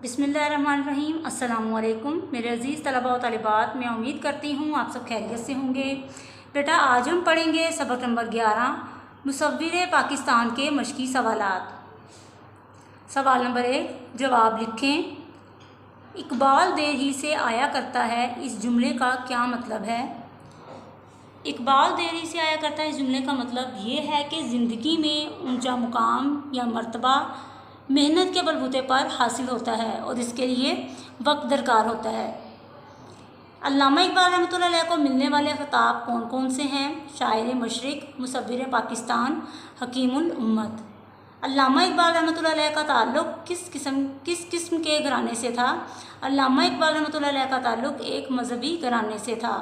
बिस्मिल्लाहिर्रहमानिर्रहीम। अस्सलामु अलैकुम मेरे अज़ीज़ तलबा और तालिबात, मैं उम्मीद करती हूँ आप सब खैरियत से होंगे। बेटा, आज हम पढ़ेंगे सबक नंबर 11 मुसव्विर पाकिस्तान के मशकी सवालात। सवाल नंबर 1, जवाब लिखें। इकबाल देर ही से आया करता है, इस जुमले का क्या मतलब है? इकबाल देर ही से आया करता है, इस जुमले का मतलब ये है कि ज़िंदगी में ऊंचा मुकाम या मर्तबा मेहनत के बलबूते पर हासिल होता है और इसके लिए वक्त दरकार होता है। अल्लामा इकबाल रहमतुल्लाह अलैह को मिलने वाले खिताब कौन कौन से हैं? शायर मशरिक, मुसव्विर पाकिस्तान, हकीमुल उम्मत। अल्लामा इकबाल रहमतुल्लाह अलैह का ताल्लुक़ किस किस्म के घराने से था? अल्लामा इकबाल रहमतुल्लाह अलैह का ताल्लुक़ एक मजहबी घराने से था।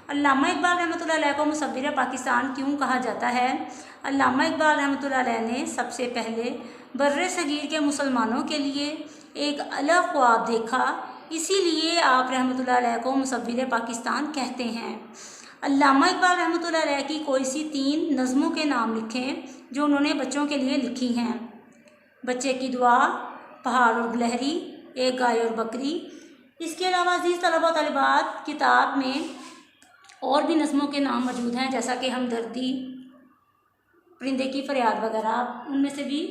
अल्लामा इकबाल रहमतुल्लाह अलैह को मुसव्विर पाकिस्तान क्यों कहा जाता है? अल्लामा इकबाल रहमतुल्लाह अलैह ने सबसे पहले बर्रे सगीर के मुसलमानों के लिए एक अलग ख्वाब देखा, इसीलिए आप रहमतुल्लाह अलैह को मुसव्विर पाकिस्तान कहते हैं। अल्लामा इकबाल रहमतुल्लाह अलैह की कोई सी 3 नज़मों के नाम लिखें जो उन्होंने बच्चों के लिए लिखी हैं। बच्चे की दुआ, पहाड़ और गिलहरी, एक गाय और बकरी। इसके अलावा अज़ीज़ तलबा तलिबात, किताब में और भी नज़मों के नाम मौजूद हैं, जैसा कि हमदर्दी, परिंदे की फरियाद वगैरह। उनमें से भी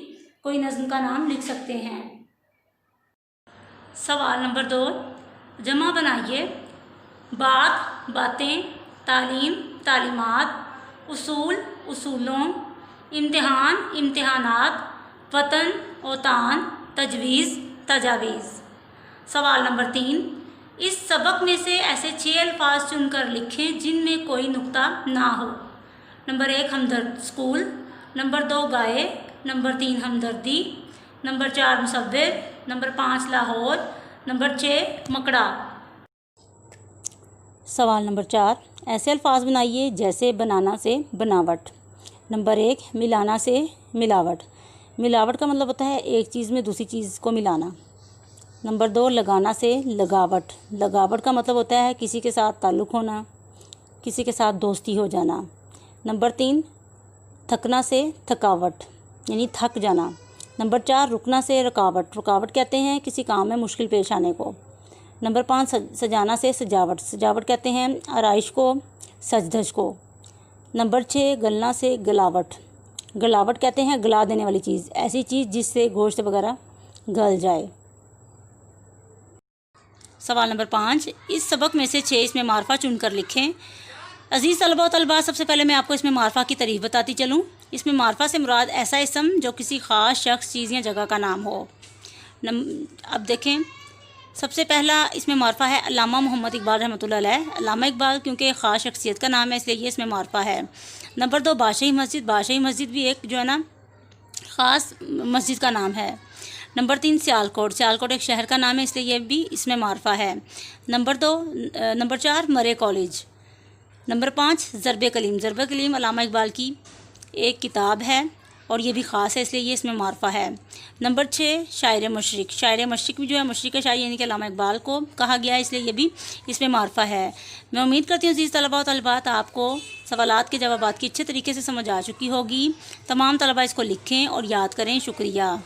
कोई नज़म का नाम लिख सकते हैं। सवाल नंबर 2, जमा बनाइए। बात, बातें, तालीम, तालीमात, उसूल, उसूलों, इम्तिहान, इम्तिहानात, वतन, ओतान, तजवीज़, तजावीज़। सवाल नंबर 3, इस सबक में से ऐसे 6 अल्फाज चुनकर लिखें जिनमें कोई नुक्ता ना हो। नंबर 1 हमदर्द स्कूल, नंबर 2 गाय, नंबर 3 हमदर्दी, नंबर 4 मुसव्विर, नंबर 5 लाहौर, नंबर 6 मकड़ा। सवाल नंबर 4, ऐसे अल्फाज बनाइए जैसे बनाना से बनावट। नंबर 1 मिलाना से मिलावट। मिलावट का मतलब होता है एक चीज़ में दूसरी चीज़ को मिलाना। नंबर 2 लगाना से लगावट। लगावट का मतलब होता है किसी के साथ ताल्लुक़ होना, किसी के साथ दोस्ती हो जाना। नंबर 3 थकना से थकावट, यानी थक जाना। नंबर 4 रुकना से रुकावट। रुकावट कहते हैं किसी काम में मुश्किल पेश आने को। नंबर 5 सजाना से सजावट। सजावट कहते हैं आराइश को, सजधज को। नंबर 6 गलना से गलावट। गलावट कहते हैं गला देने वाली चीज़, ऐसी चीज़ जिससे गोश्त वगैरह गल जाए। सवाल नंबर 5, इस सबक में से 6 इसमें मार्फा चुनकर लिखें। अज़ीज़ तलबा व तलबात, सबसे पहले मैं आपको इसमें मार्फा की तारीफ़ बताती चलूँ। इसमें मार्फा से मुराद ऐसा इसम जो किसी ख़ास शख्स, चीज़ या जगह का नाम हो। अब देखें, सबसे पहला इसमें मार्फा है अल्लामा मोहम्मद इकबाल रहमतुल्लाह अलैह। अल्लामा इकबाल क्योंकि एक ख़ास शख्सियत का नाम है, इसलिए ये इसमें मार्फा है। नंबर 2 बादशाही मस्जिद। बादशाही मस्जिद भी एक जो है ना ख़ास मस्जिद का नाम है। नंबर 3 सियालकोट। सियालकोट एक शहर का नाम है, इसलिए ये भी इसमें मार्फा है। नंबर 4 मरे कॉलेज। नंबर 5 ज़रब कलीम। ज़रब कलीम अल्लामा इकबाल की एक किताब है और ये भी ख़ास है, इसलिए ये इसमें मार्फा है। नंबर 6 शायर मशरिक। शायर मशरिक भी जो है मशरिक का शायर यानी कि अल्लामा इकबाल को कहा गया है, इसलिए ये भी इसमें मार्फा है। मैं उम्मीद करती हूँ अज़ीज़ तलबा और तलबात, आपको सवालात के जवाबात की अच्छे तरीके से समझ आ चुकी होगी। तमाम तलबा इसको लिखें और याद करें। शुक्रिया।